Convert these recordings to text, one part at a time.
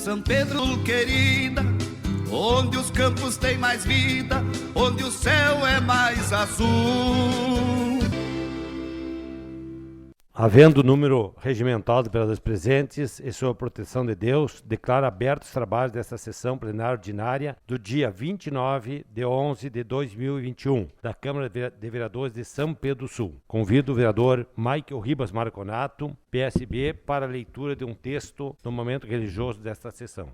São Pedro querida, onde os campos têm mais vida, onde o céu é mais azul. Havendo número regimental de vereadores presentes e sob a proteção de Deus, declaro abertos os trabalhos desta sessão plenária ordinária do dia 29 de 11 de 2021, da Câmara de Vereadores de São Pedro do Sul. Convido o vereador Michael Ribas Marconato, PSB, para a leitura de um texto no momento religioso desta sessão.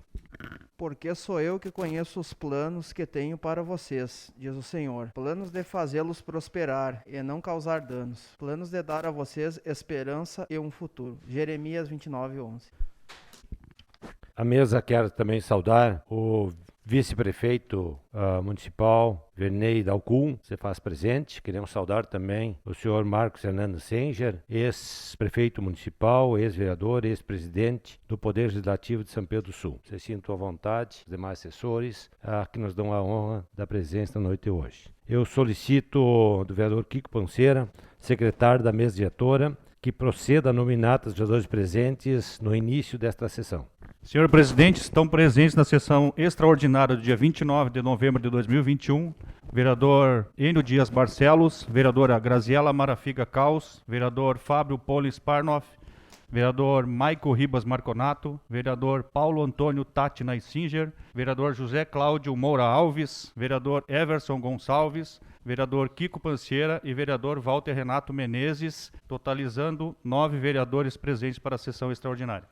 Porque sou eu que conheço os planos que tenho para vocês, diz o Senhor. Planos de fazê-los prosperar e não causar danos. Planos de dar a vocês esperança e um futuro. Jeremias 29:11. A mesa quer também saudar o vice-prefeito municipal, Vernei Dalcum, se faz presente. Queremos saudar também o senhor Marcos Fernando Senger, ex-prefeito municipal, ex-vereador, ex-presidente do Poder Legislativo de São Pedro do Sul. Se sintam à vontade, os demais assessores, que nos dão a honra da presença na noite de hoje. Eu solicito do vereador Kiko Panceira, secretário da mesa diretora, que proceda a nominar os vereadores presentes no início desta sessão. Senhor presidente, estão presentes na sessão extraordinária do dia 29 de novembro de 2021, vereador Enio Dias Barcelos, vereadora Graziela Marafiga Caos, vereador Fábio Polis Parnoff, vereador Maico Ribas Marconato, vereador Paulo Antônio Tati Naisinger, vereador José Cláudio Moura Alves, vereador Everson Gonçalves, vereador Kiko Panceira e vereador Walter Renato Menezes, totalizando 9 vereadores presentes para a sessão extraordinária.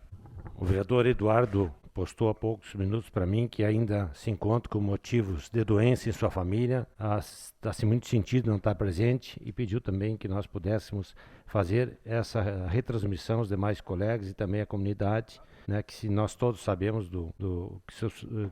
O vereador Eduardo postou há poucos minutos para mim que ainda se encontra com motivos de doença em sua família, está-se muito sentido não estar presente e pediu também que nós pudéssemos fazer essa retransmissão aos demais colegas e também à comunidade, né, que se nós todos sabemos do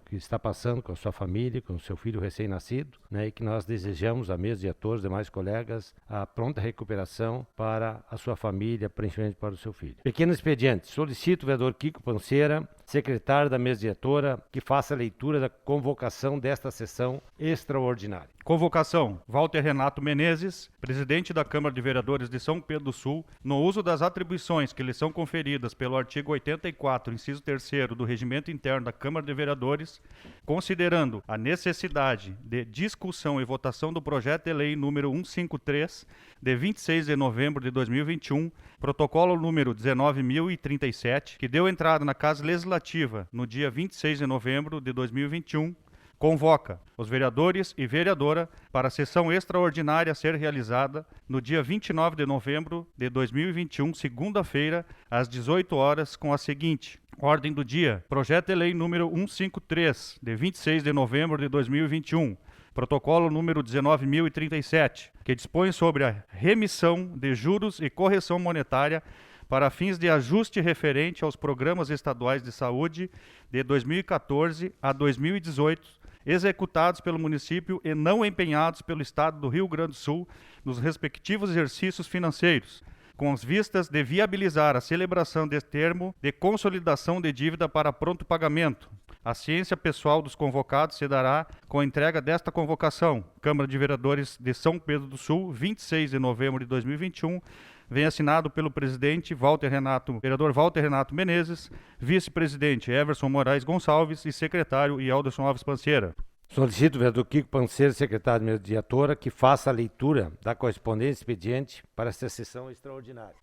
que está passando com a sua família, com o seu filho recém-nascido, né, e que nós desejamos à mesa de atores, demais colegas, a pronta recuperação para a sua família, principalmente para o seu filho. Pequeno expediente, solicito o vereador Kiko Panceira, secretário da mesa diretora, que faça a leitura da convocação desta sessão extraordinária. Convocação: Walter Renato Menezes, presidente da Câmara de Vereadores de São Pedro do Sul, no uso das atribuições que lhe são conferidas pelo artigo 84, inciso 3º do Regimento Interno da Câmara de Vereadores, considerando a necessidade de discussão e votação do projeto de lei número 153, de 26 de novembro de 2021, protocolo número 19.037, que deu entrada na Casa Legislativa no dia 26 de novembro de 2021, convoca os vereadores e vereadora para a sessão extraordinária a ser realizada no dia 29 de novembro de 2021, segunda-feira, às 18 horas, com a seguinte: ordem do dia: projeto de lei número 153, de 26 de novembro de 2021, protocolo número 19.037, que dispõe sobre a remissão de juros e correção monetária para fins de ajuste referente aos programas estaduais de saúde de 2014 a 2018, executados pelo município e não empenhados pelo Estado do Rio Grande do Sul nos respectivos exercícios financeiros, com as vistas de viabilizar a celebração deste termo de consolidação de dívida para pronto pagamento. A ciência pessoal dos convocados se dará com a entrega desta convocação. Câmara de Vereadores de São Pedro do Sul, 26 de novembro de 2021, vem assinado pelo presidente vereador Walter Renato Menezes, vice-presidente Everson Moraes Gonçalves e secretário Alderson Alves Panceira. Solicito o vereador Kiko Panceira, secretário de mesa diretora, que faça a leitura da correspondência expediente para esta sessão extraordinária.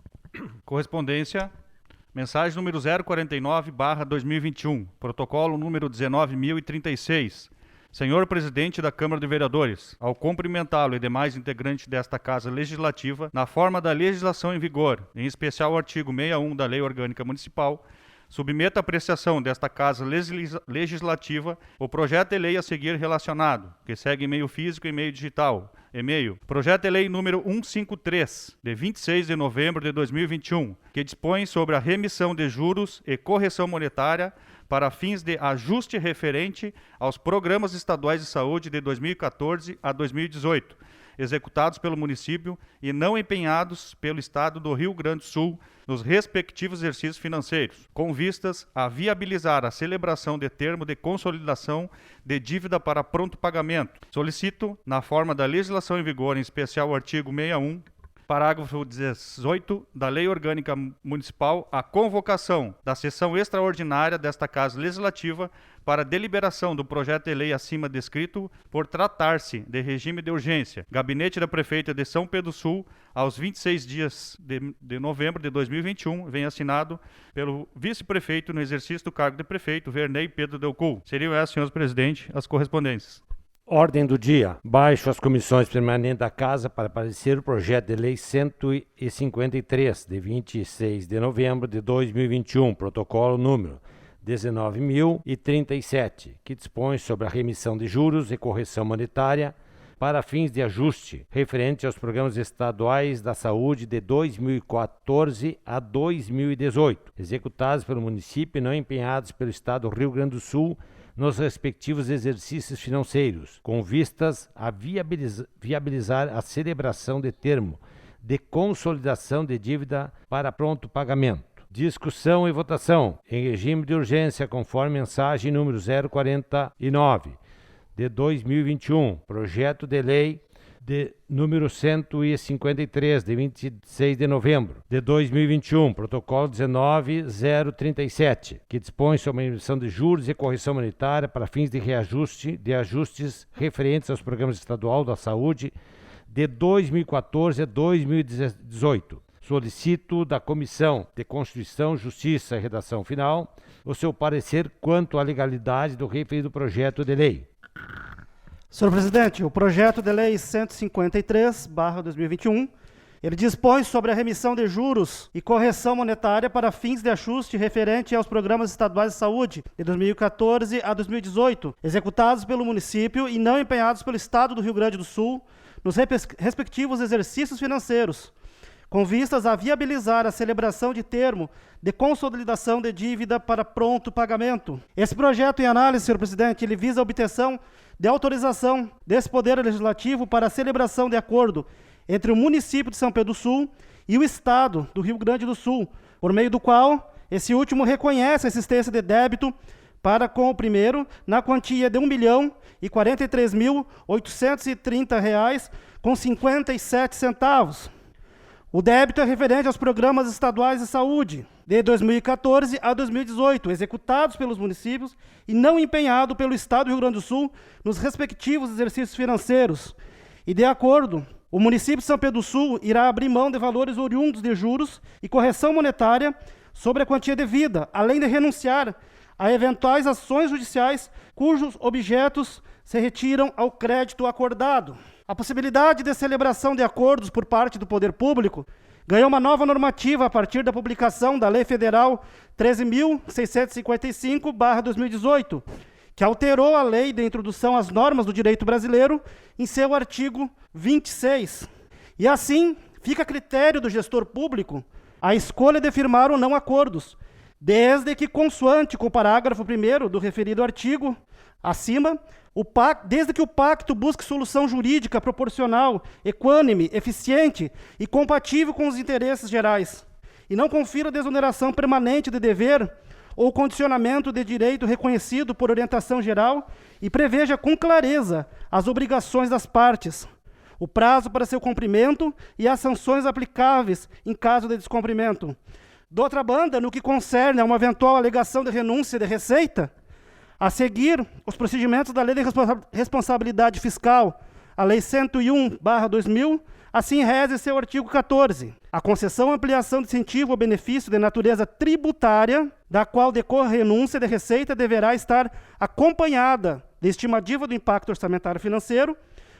Correspondência: mensagem número 049/2021, protocolo número 19.036. Senhor presidente da Câmara de Vereadores, ao cumprimentá-lo e demais integrantes desta Casa Legislativa, na forma da legislação em vigor, em especial o artigo 61 da Lei Orgânica Municipal, submeto à apreciação desta Casa Legislativa o projeto de lei a seguir relacionado, que segue em meio físico e meio digital. E-mail: projeto de lei número 153, de 26 de novembro de 2021, que dispõe sobre a remissão de juros e correção monetária para fins de ajuste referente aos programas estaduais de saúde de 2014 a 2018, executados pelo município e não empenhados pelo Estado do Rio Grande do Sul nos respectivos exercícios financeiros, com vistas a viabilizar a celebração de termo de consolidação de dívida para pronto pagamento. Solicito, na forma da legislação em vigor, em especial o artigo 61, parágrafo 18 da Lei Orgânica Municipal, a convocação da sessão extraordinária desta Casa Legislativa para deliberação do projeto de lei acima descrito, por tratar-se de regime de urgência. Gabinete da Prefeita de São Pedro do Sul, aos 26 dias de novembro de 2021, vem assinado pelo vice-prefeito no exercício do cargo de prefeito, Vernei Pedro Delcul. Seriam essas, senhor presidente, as correspondências. Ordem do dia. Baixo as comissões permanentes da Casa para parecer o projeto de lei 153, de 26 de novembro de 2021, protocolo número 19.037, que dispõe sobre a remissão de juros e correção monetária para fins de ajuste referente aos programas estaduais da saúde de 2014 a 2018, executados pelo município e não empenhados pelo Estado do Rio Grande do Sul nos respectivos exercícios financeiros, com vistas a viabilizar a celebração de termo de consolidação de dívida para pronto pagamento. Discussão e votação em regime de urgência, conforme mensagem número 049 de 2021, projeto de lei de número 153 de 26 de novembro de 2021, protocolo 19.037, que dispõe sobre a emissão de juros e correção monetária para fins de reajuste de ajustes referentes aos programas estadual da saúde de 2014 a 2018. Solicito da Comissão de Constituição, Justiça e Redação Final o seu parecer quanto à legalidade do referido projeto de lei. Senhor presidente, o projeto de lei 153/2021, ele dispõe sobre a remissão de juros e correção monetária para fins de ajuste referente aos programas estaduais de saúde de 2014 a 2018, executados pelo município e não empenhados pelo Estado do Rio Grande do Sul nos respectivos exercícios financeiros, com vistas a viabilizar a celebração de termo de consolidação de dívida para pronto pagamento. Esse projeto em análise, senhor presidente, ele visa a obtenção de autorização desse Poder Legislativo para a celebração de acordo entre o município de São Pedro do Sul e o Estado do Rio Grande do Sul, por meio do qual esse último reconhece a existência de débito para com o primeiro na quantia de R$ 1.043.830,57. O débito é referente aos programas estaduais de saúde de 2014 a 2018, executados pelos municípios e não empenhado pelo Estado do Rio Grande do Sul nos respectivos exercícios financeiros. E, de acordo, o município de São Pedro do Sul irá abrir mão de valores oriundos de juros e correção monetária sobre a quantia devida, além de renunciar a eventuais ações judiciais cujos objetos se retiram ao crédito acordado. A possibilidade de celebração de acordos por parte do poder público ganhou uma nova normativa a partir da publicação da Lei Federal 13.655/2018, que alterou a lei de introdução às normas do direito brasileiro em seu artigo 26. E assim, fica a critério do gestor público a escolha de firmar ou não acordos, desde que, consoante com o parágrafo 1º do referido artigo acima, desde que o pacto busque solução jurídica proporcional, equânime, eficiente e compatível com os interesses gerais, e não confira desoneração permanente de dever ou condicionamento de direito reconhecido por orientação geral e preveja com clareza as obrigações das partes, o prazo para seu cumprimento e as sanções aplicáveis em caso de descumprimento. De outra banda, no que concerne a uma eventual alegação de renúncia de receita, a seguir os procedimentos da Lei de Responsabilidade Fiscal, a Lei 101/2000, assim reza seu artigo 14. A concessão ou ampliação de incentivo ou benefício de natureza tributária, da qual decorre renúncia de receita, deverá estar acompanhada de estimativa do impacto orçamentário financeiro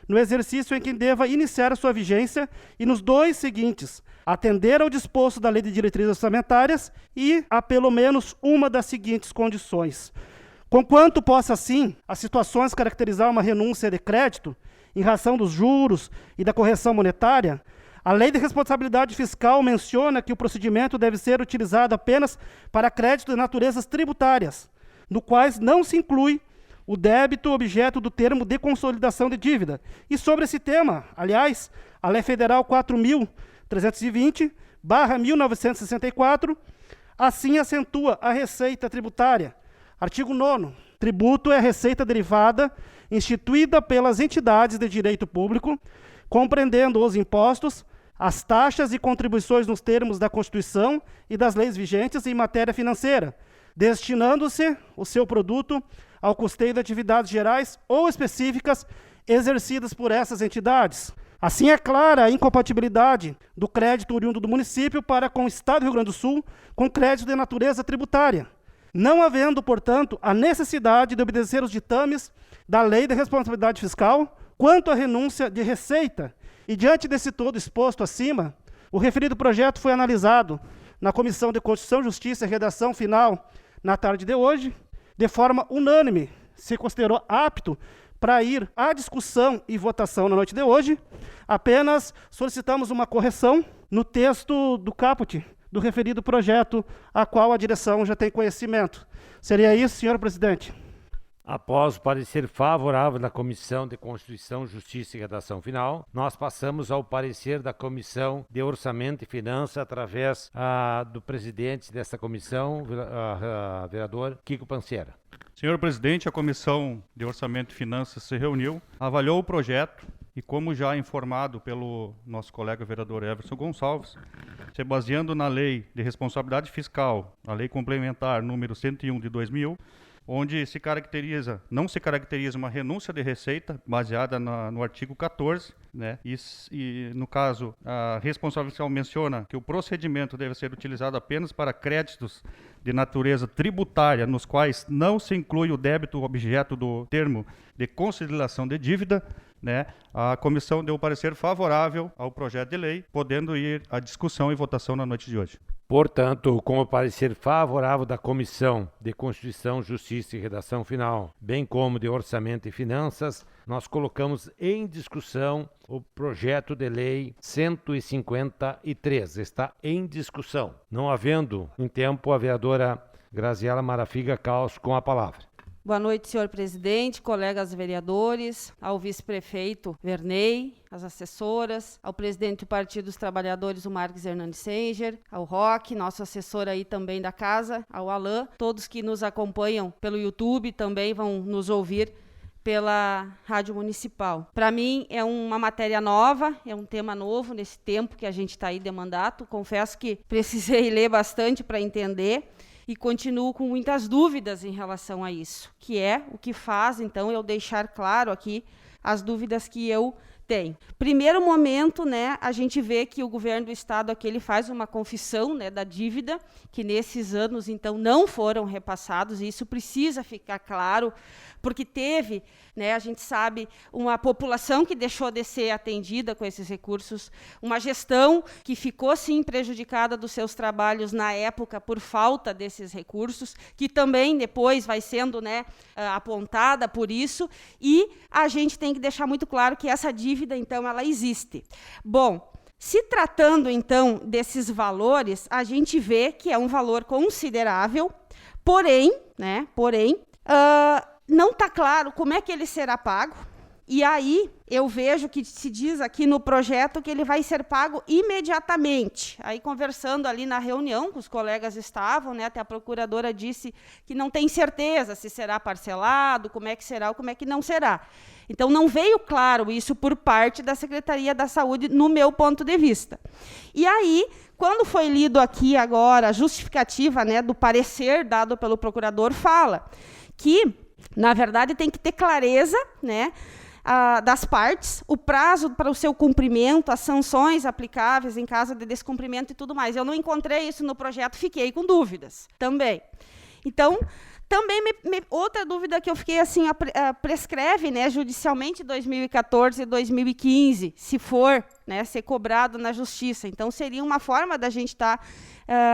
no exercício em que deva iniciar a sua vigência e nos dois seguintes: atender ao disposto da Lei de Diretrizes Orçamentárias e a pelo menos uma das seguintes condições. Conquanto possa, assim, as situações caracterizar uma renúncia de crédito, em razão dos juros e da correção monetária, a Lei de Responsabilidade Fiscal menciona que o procedimento deve ser utilizado apenas para crédito de naturezas tributárias, no quais não se inclui o débito objeto do termo de consolidação de dívida. E sobre esse tema, aliás, a Lei Federal 4.320/1964, assim acentua a receita tributária. Artigo 9º. Tributo é receita derivada instituída pelas entidades de direito público, compreendendo os impostos, as taxas e contribuições nos termos da Constituição e das leis vigentes em matéria financeira, destinando-se o seu produto ao custeio de atividades gerais ou específicas exercidas por essas entidades. Assim é clara a incompatibilidade do crédito oriundo do município para com o Estado do Rio Grande do Sul com crédito de natureza tributária, não havendo, portanto, a necessidade de obedecer os ditames da Lei de Responsabilidade Fiscal quanto à renúncia de receita. E diante desse todo exposto acima, o referido projeto foi analisado na Comissão de Constituição, Justiça e Redação Final na tarde de hoje, de forma unânime, se considerou apto para ir à discussão e votação na noite de hoje. Apenas solicitamos uma correção no texto do caput do referido projeto, a qual a direção já tem conhecimento. Seria isso, senhor presidente. Após o parecer favorável da Comissão de Constituição, Justiça e Redação Final, nós passamos ao parecer da Comissão de Orçamento e Finanças através do presidente desta comissão, vereador Kiko Panseira. Senhor presidente, a Comissão de Orçamento e Finanças se reuniu, avaliou o projeto e, como já informado pelo nosso colega vereador Everson Gonçalves, se baseando na Lei de Responsabilidade Fiscal, a Lei Complementar número 101 de 2000, onde não se caracteriza uma renúncia de receita baseada no artigo 14, né? E no caso, a responsabilidade fiscal menciona que o procedimento deve ser utilizado apenas para créditos de natureza tributária, nos quais não se inclui o débito objeto do termo de conciliação de dívida, né? A comissão deu parecer favorável ao projeto de lei, podendo ir à discussão e votação na noite de hoje. Portanto, com o parecer favorável da Comissão de Constituição, Justiça e Redação Final, bem como de Orçamento e Finanças, nós colocamos em discussão o projeto de lei 153. Está em discussão. Não havendo em tempo, a vereadora Graziela Marafiga Caos com a palavra. Boa noite, senhor presidente, colegas vereadores, ao vice-prefeito Vernei, às assessoras, ao presidente do Partido dos Trabalhadores, o Marques Hernandes Senger, ao Roque, nosso assessor aí também da casa, ao Alain, todos que nos acompanham pelo YouTube também vão nos ouvir pela Rádio Municipal. Para mim é uma matéria nova, é um tema novo nesse tempo que a gente está aí de mandato. Confesso que precisei ler bastante para entender e continuo com muitas dúvidas em relação a isso, que é o que faz, então, eu deixar claro aqui as dúvidas que eu tenho. Primeiro momento, né, a gente vê que o governo do estado aqui ele faz uma confissão, né, da dívida, que nesses anos, então, não foram repassados, e isso precisa ficar claro, porque teve, né, a gente sabe, uma população que deixou de ser atendida com esses recursos, uma gestão que ficou, sim, prejudicada dos seus trabalhos na época por falta desses recursos, que também depois vai sendo, né, apontada por isso, e a gente tem que deixar muito claro que essa dívida, então, ela existe. Bom, se tratando, então, desses valores, a gente vê que é um valor considerável, porém, não está claro como é que ele será pago, e aí eu vejo que se diz aqui no projeto que ele vai ser pago imediatamente. Aí, conversando ali na reunião, que os colegas estavam, né, até a procuradora disse que não tem certeza se será parcelado, como é que será ou como é que não será. Então, não veio claro isso por parte da Secretaria da Saúde, no meu ponto de vista. E aí, quando foi lido aqui agora a justificativa, né, do parecer dado pelo procurador, fala que, na verdade, tem que ter clareza, né, das partes, o prazo para o seu cumprimento, as sanções aplicáveis em caso de descumprimento e tudo mais. Eu não encontrei isso no projeto, fiquei com dúvidas também. Então, também outra dúvida que eu fiquei assim, prescreve, né, judicialmente 2014 e 2015, se for, né, ser cobrado na justiça. Então, seria uma forma da gente estar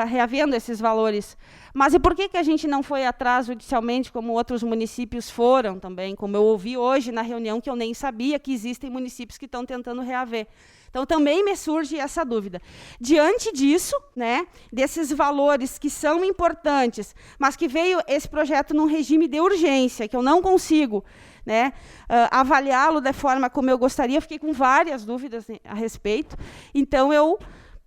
reavendo esses valores. Mas e por que a gente não foi atrás judicialmente, como outros municípios foram também, como eu ouvi hoje na reunião, que eu nem sabia que existem municípios que estão tentando reaver. Então, também me surge essa dúvida. Diante disso, né, desses valores que são importantes, mas que veio esse projeto num regime de urgência, que eu não consigo, né, avaliá-lo da forma como eu gostaria, eu fiquei com várias dúvidas a respeito. Então, eu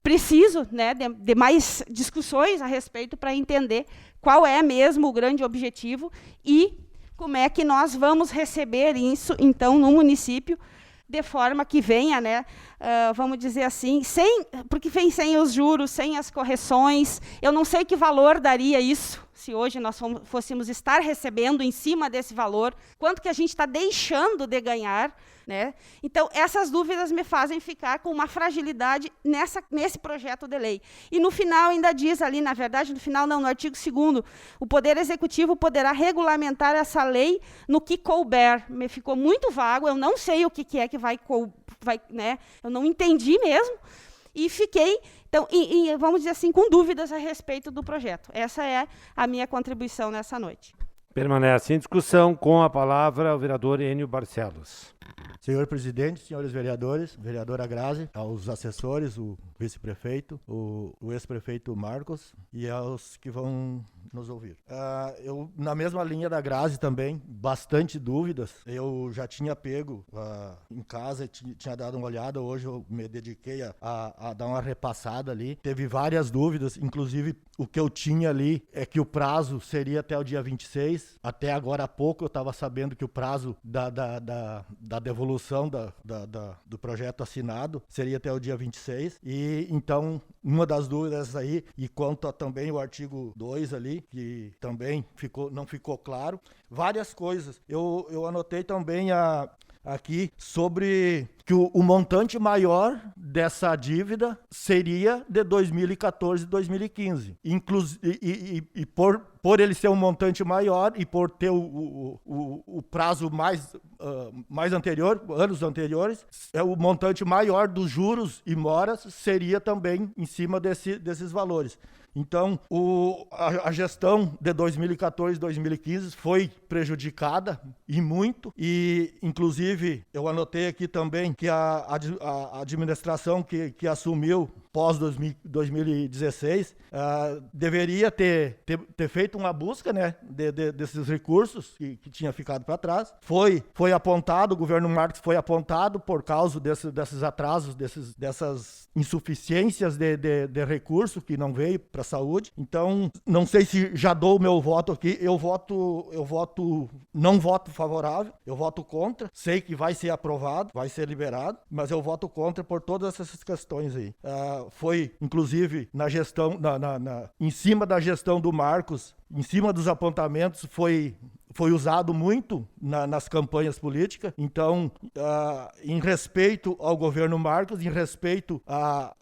preciso, né, de mais discussões a respeito para entender qual é mesmo o grande objetivo e como é que nós vamos receber isso, então, no município, de forma que venha, né, vamos dizer assim, porque vem sem os juros, sem as correções. Eu não sei que valor daria isso, se hoje nós fôssemos estar recebendo em cima desse valor, quanto que a gente está deixando de ganhar, né? Então, essas dúvidas me fazem ficar com uma fragilidade nesse projeto de lei. E no final ainda diz ali, na verdade, no final não, no artigo 2º, o Poder Executivo poderá regulamentar essa lei no que couber. Me ficou muito vago, eu não sei o que é que vai, né? Eu não entendi mesmo, e fiquei, então, vamos dizer assim, com dúvidas a respeito do projeto. Essa é a minha contribuição nessa noite. Permanece em discussão. Com a palavra o vereador Enio Barcelos. Senhor presidente, senhores vereadores, vereadora Grazi, aos assessores, o vice-prefeito, o ex-prefeito Marcos e aos que vão nos ouvir. Eu, na mesma linha da Grazi também, bastante dúvidas. Eu já tinha pego em casa, tinha dado uma olhada, hoje eu me dediquei a dar uma repassada ali. Teve várias dúvidas, inclusive o que eu tinha ali é que o prazo seria até o dia 26. Até agora há pouco eu estava sabendo que o prazo da devolução do projeto assinado seria até o dia 26. E então, uma das dúvidas aí, e quanto a também o artigo 2 ali, que também não ficou claro, várias coisas. Eu anotei também aqui sobre que o montante maior dessa dívida seria de 2014 e 2015. E por ele ser um montante maior e por ter o prazo mais anterior, anos anteriores, o montante maior dos juros e moras seria também em cima desses valores. Então, a gestão de 2014 e 2015 foi prejudicada e muito, e inclusive eu anotei aqui também que a administração que assumiu pós 2016 deveria ter feito uma busca, né, desses recursos que tinha ficado para trás. Foi apontado, o governo Marcos foi apontado por causa desses atrasos, dessas insuficiências de recurso que não veio para a saúde. Então, não sei se já dou o meu voto aqui. Não voto favorável, eu voto contra. Sei que vai ser aprovado, vai ser liberado, mas eu voto contra por todas essas questões aí. Foi, inclusive, na gestão, em cima da gestão do Marcos, em cima dos apontamentos, foi usado muito nas campanhas políticas. Então, em respeito ao governo Marcos, em respeito à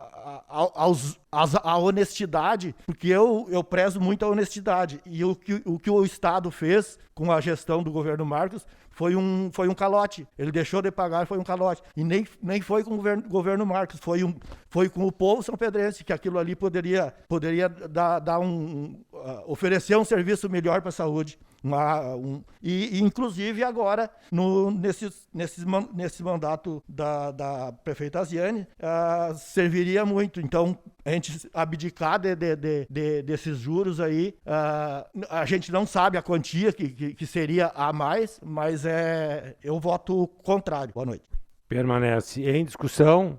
honestidade, porque eu prezo muito a honestidade, e o que o Estado fez com a gestão do governo Marcos foi um calote. Ele deixou de pagar, foi um calote. E nem foi com o governo Marcos, foi com o povo são-pedrense, que aquilo ali poderia oferecer um serviço melhor para a saúde. E inclusive agora, nesse mandato da prefeita Aziane, serviria muito. Então, a gente abdicar desses juros aí, a gente não sabe a quantia que seria a mais, mas eu voto contrário. Boa noite. Permanece em discussão.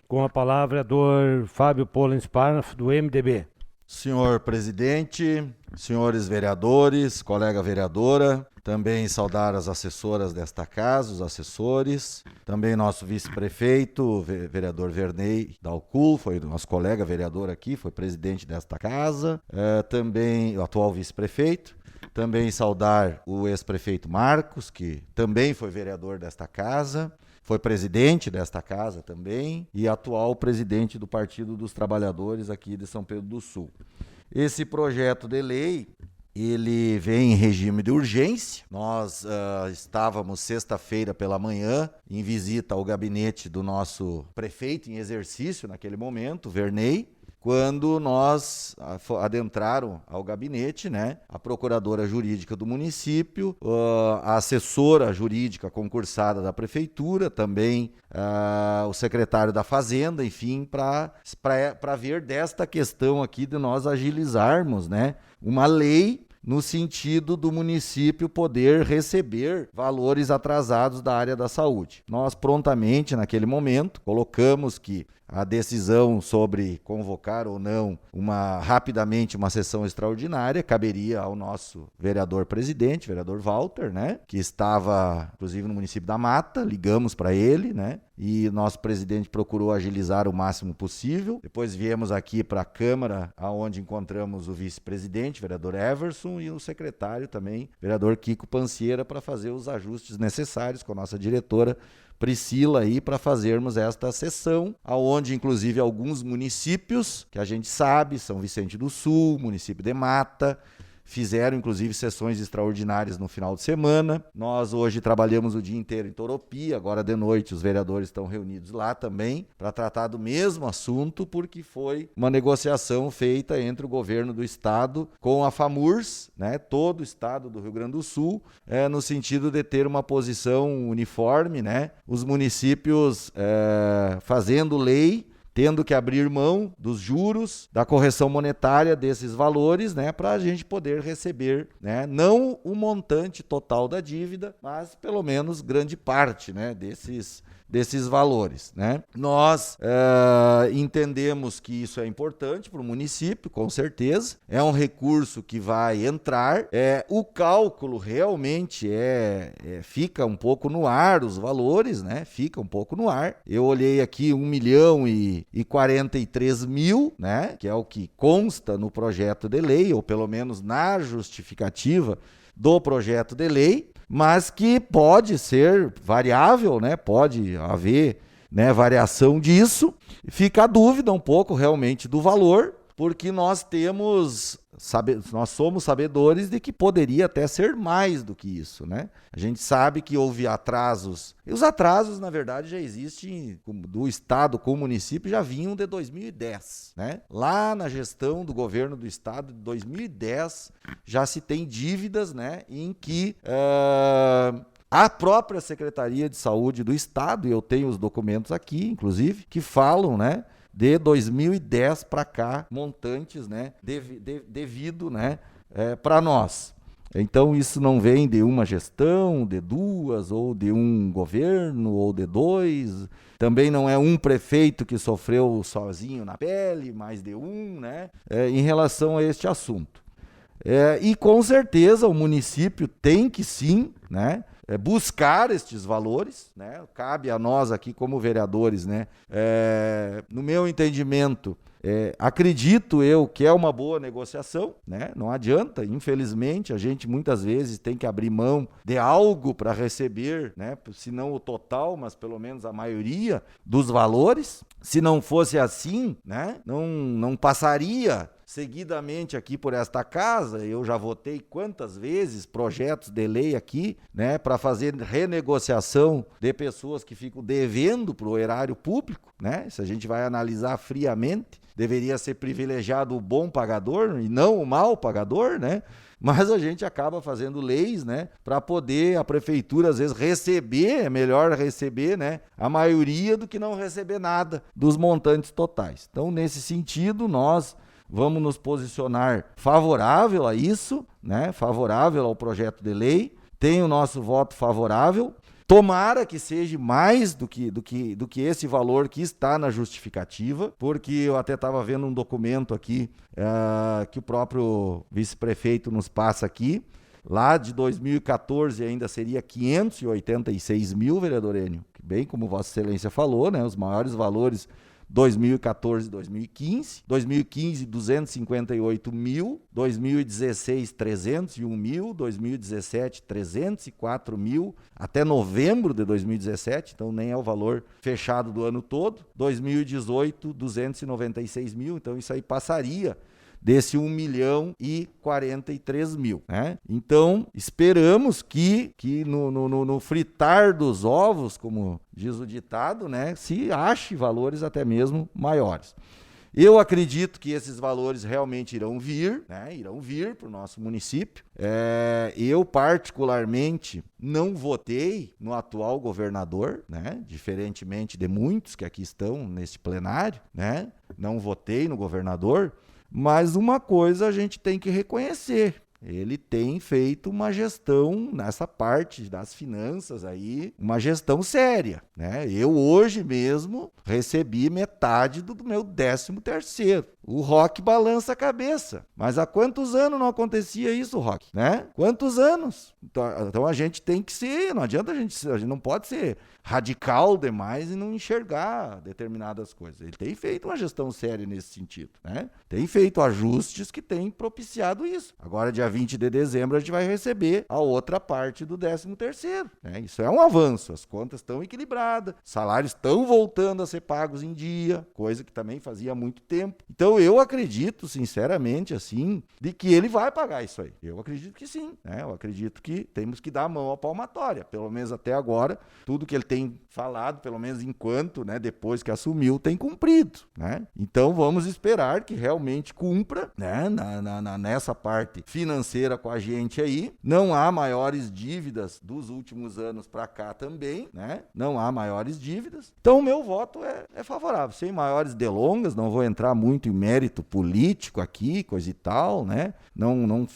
Com a palavra do Fábio Pollensparf, do MDB. Senhor presidente, senhores vereadores, colega vereadora, também saudar as assessoras desta casa, os assessores, também nosso vice-prefeito, o vereador Vernei Dalcul, foi nosso colega vereador aqui, foi presidente desta casa, também o atual vice-prefeito, também saudar o ex-prefeito Marcos, que também foi vereador desta casa, foi presidente desta casa também e atual presidente do Partido dos Trabalhadores aqui de São Pedro do Sul. Esse projeto de lei, ele vem em regime de urgência. Nós estávamos sexta-feira pela manhã em visita ao gabinete do nosso prefeito em exercício naquele momento, Vernei, quando nós adentraram ao gabinete, né, a procuradora jurídica do município, a assessora jurídica concursada da prefeitura, também o secretário da Fazenda, enfim, para ver desta questão aqui de nós agilizarmos, né, uma lei no sentido do município poder receber valores atrasados da área da saúde. Nós prontamente, naquele momento, colocamos que a decisão sobre convocar ou não rapidamente uma sessão extraordinária caberia ao nosso vereador presidente, vereador Walter, né, que estava, inclusive, no município da Mata. Ligamos para ele, né, e nosso presidente procurou agilizar o máximo possível. Depois viemos aqui para a Câmara, onde encontramos o vice-presidente, vereador Everson, e o secretário também, vereador Kiko Pancieira, para fazer os ajustes necessários com a nossa diretora Priscila aí, para fazermos esta sessão, aonde inclusive alguns municípios, que a gente sabe, São Vicente do Sul, município de Mata, fizeram inclusive sessões extraordinárias no final de semana. Nós hoje trabalhamos o dia inteiro em Toropia, agora de noite os vereadores estão reunidos lá também para tratar do mesmo assunto, porque foi uma negociação feita entre o governo do estado com a FAMURS, né, todo o estado do Rio Grande do Sul, no sentido de ter uma posição uniforme, né, os municípios fazendo lei, tendo que abrir mão dos juros, da correção monetária desses valores, né, para a gente poder receber, né, não o montante total da dívida, mas pelo menos grande parte, né, desses valores, né? Nós entendemos que isso é importante para o município, com certeza. É um recurso que vai entrar. O cálculo realmente fica um pouco no ar, os valores, né? Fica um pouco no ar. Eu olhei aqui 1.043.000, né? Que é o que consta no projeto de lei, ou pelo menos na justificativa do projeto de lei, mas que pode ser variável, né? Pode haver, né, variação disso. Fica a dúvida um pouco realmente do valor, porque nós somos sabedores de que poderia até ser mais do que isso, né? A gente sabe que houve atrasos, e os atrasos, na verdade, já existem do estado com o município, já vinham de 2010, né? Lá na gestão do governo do estado de 2010, já se tem dívidas, né, em que a própria Secretaria de Saúde do estado, e eu tenho os documentos aqui, inclusive, que falam, né, de 2010 para cá, montantes, né, devido, né, para nós. Então isso não vem de uma gestão, de duas, ou de um governo, ou de dois. Também não é um prefeito que sofreu sozinho na pele, mais de um, né, em relação a este assunto. E com certeza o município tem que sim, né, buscar estes valores, né? Cabe a nós aqui como vereadores, né? No meu entendimento, acredito eu que é uma boa negociação, né? Não adianta, infelizmente, a gente muitas vezes tem que abrir mão de algo para receber, né? Se não o total, mas pelo menos a maioria dos valores. Se não fosse assim, né, não passaria seguidamente aqui por esta casa. Eu já votei quantas vezes projetos de lei aqui, né, para fazer renegociação de pessoas que ficam devendo para o erário público, né? Se a gente vai analisar friamente, deveria ser privilegiado o bom pagador e não o mau pagador, né? Mas a gente acaba fazendo leis, né, para poder a prefeitura às vezes receber, é melhor receber, né, a maioria do que não receber nada dos montantes totais. Então, nesse sentido, nós vamos nos posicionar favorável a isso, né, favorável ao projeto de lei, tem o nosso voto favorável. Tomara que seja mais do que esse valor que está na justificativa, porque eu até estava vendo um documento aqui que o próprio vice-prefeito nos passa aqui. Lá de 2014 ainda seria 586 mil, vereador Enio, bem como Vossa Excelência falou, né, os maiores valores 2014 e 2015, 2015 258 mil, 2016 301 mil, 2017 304 mil, até novembro de 2017, então nem é o valor fechado do ano todo, 2018 296 mil, então isso aí passaria desse 1.043.000, né? Então, esperamos que no fritar dos ovos, como diz o ditado, né, se ache valores até mesmo maiores. Eu acredito que esses valores realmente irão vir, né? Irão vir para o nosso município. Eu, particularmente, não votei no atual governador, né? Diferentemente de muitos que aqui estão neste plenário, né? Não votei no governador. Mas uma coisa a gente tem que reconhecer, ele tem feito uma gestão nessa parte das finanças aí, uma gestão séria, né? Eu hoje mesmo recebi metade do meu 13º. O Roque balança a cabeça. Mas há quantos anos não acontecia isso, Roque? Né? Quantos anos? Então a gente tem que ser, não adianta a gente não pode ser radical demais e não enxergar determinadas coisas. Ele tem feito uma gestão séria nesse sentido, né? Tem feito ajustes que têm propiciado isso. Agora, dia 20 de dezembro, a gente vai receber a outra parte do 13º, né? Isso é um avanço. As contas estão equilibradas, salários estão voltando a ser pagos em dia, coisa que também fazia muito tempo. Então, eu acredito, sinceramente, assim, de que ele vai pagar isso aí. Eu acredito que sim, né? Eu acredito que temos que dar a mão à palmatória. Pelo menos até agora, tudo que ele tem falado, pelo menos enquanto, né, depois que assumiu, tem cumprido, né? Então vamos esperar que realmente cumpra, né, nessa parte financeira com a gente aí. Não há maiores dívidas dos últimos anos para cá também, né? Não há maiores dívidas. Então o meu voto é favorável, sem maiores delongas, não vou entrar muito em mérito político aqui, coisa e tal, né? Não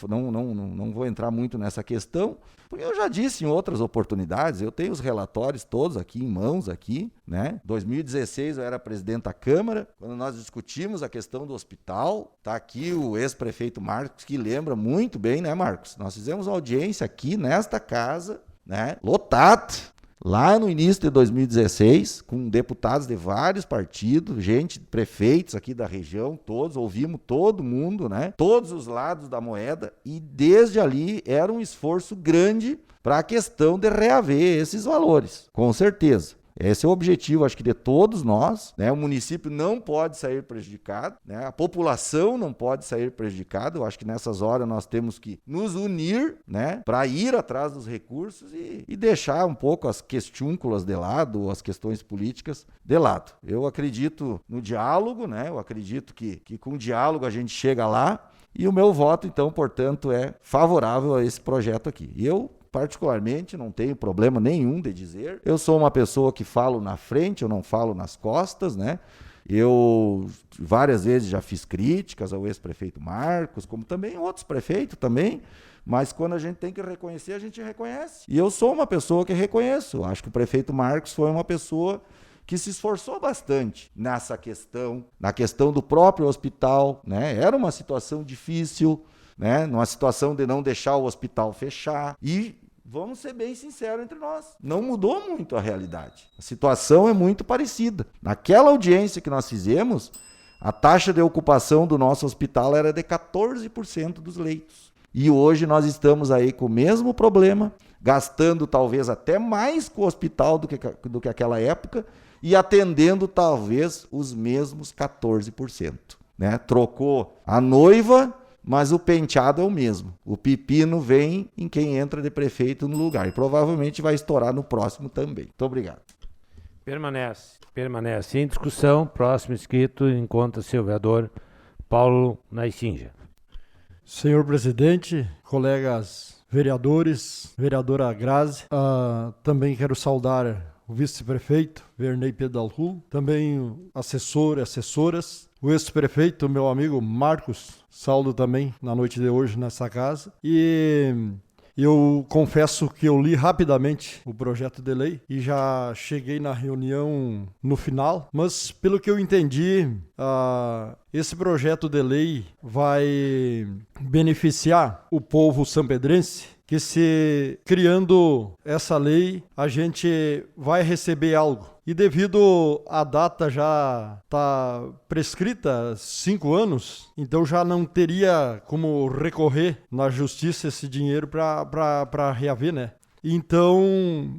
vou entrar muito nessa questão. Porque eu já disse em outras oportunidades, eu tenho os relatórios todos aqui em mãos, aqui, né? 2016 eu era presidente da Câmara, quando nós discutimos a questão do hospital, tá aqui o ex-prefeito Marcos, que lembra muito bem, né, Marcos? Nós fizemos uma audiência aqui nesta casa, né? Lotado, lá no início de 2016, com deputados de vários partidos, gente, prefeitos aqui da região, todos, ouvimos todo mundo, né? Todos os lados da moeda, e desde ali era um esforço grande para a questão de reaver esses valores, com certeza. Esse é o objetivo, acho que, de todos nós, né? O município não pode sair prejudicado, né? A população não pode sair prejudicada. Eu acho que nessas horas nós temos que nos unir, né? Para ir atrás dos recursos e deixar um pouco as questiúnculas de lado, as questões políticas de lado. Eu acredito no diálogo, né? Eu acredito que com o diálogo a gente chega lá, e o meu voto, então, portanto, é favorável a esse projeto aqui. E eu, particularmente, não tenho problema nenhum de dizer. Eu sou uma pessoa que falo na frente, eu não falo nas costas, né? Eu várias vezes já fiz críticas ao ex-prefeito Marcos, como também outros prefeitos também, mas quando a gente tem que reconhecer, a gente reconhece. E eu sou uma pessoa que reconheço. Acho que o prefeito Marcos foi uma pessoa que se esforçou bastante nessa questão, na questão do próprio hospital, né? Era uma situação difícil, né? Numa situação de não deixar o hospital fechar. E vamos ser bem sinceros entre nós, não mudou muito a realidade. A situação é muito parecida. Naquela audiência que nós fizemos, a taxa de ocupação do nosso hospital era de 14% dos leitos. E hoje nós estamos aí com o mesmo problema, gastando talvez até mais com o hospital do que aquela época, e atendendo talvez os mesmos 14%. Né? Trocou a noiva, mas o penteado é o mesmo. O pepino vem em quem entra de prefeito no lugar. E provavelmente vai estourar no próximo também. Muito obrigado. Permanece em discussão. Próximo inscrito, encontra-se o vereador Paulo Naicinja. Senhor presidente, colegas vereadores, vereadora Grazi, também quero saudar o vice-prefeito, Vernei Pedalru, também o assessor e assessoras, o ex-prefeito, meu amigo Marcos, saúdo também na noite de hoje nessa casa. E eu confesso que eu li rapidamente o projeto de lei e já cheguei na reunião no final, mas pelo que eu entendi, esse projeto de lei vai beneficiar o povo sampedrense, que se criando essa lei, a gente vai receber algo. E devido à data já tá prescrita, 5 anos, então já não teria como recorrer na justiça esse dinheiro para reaver, né? Então,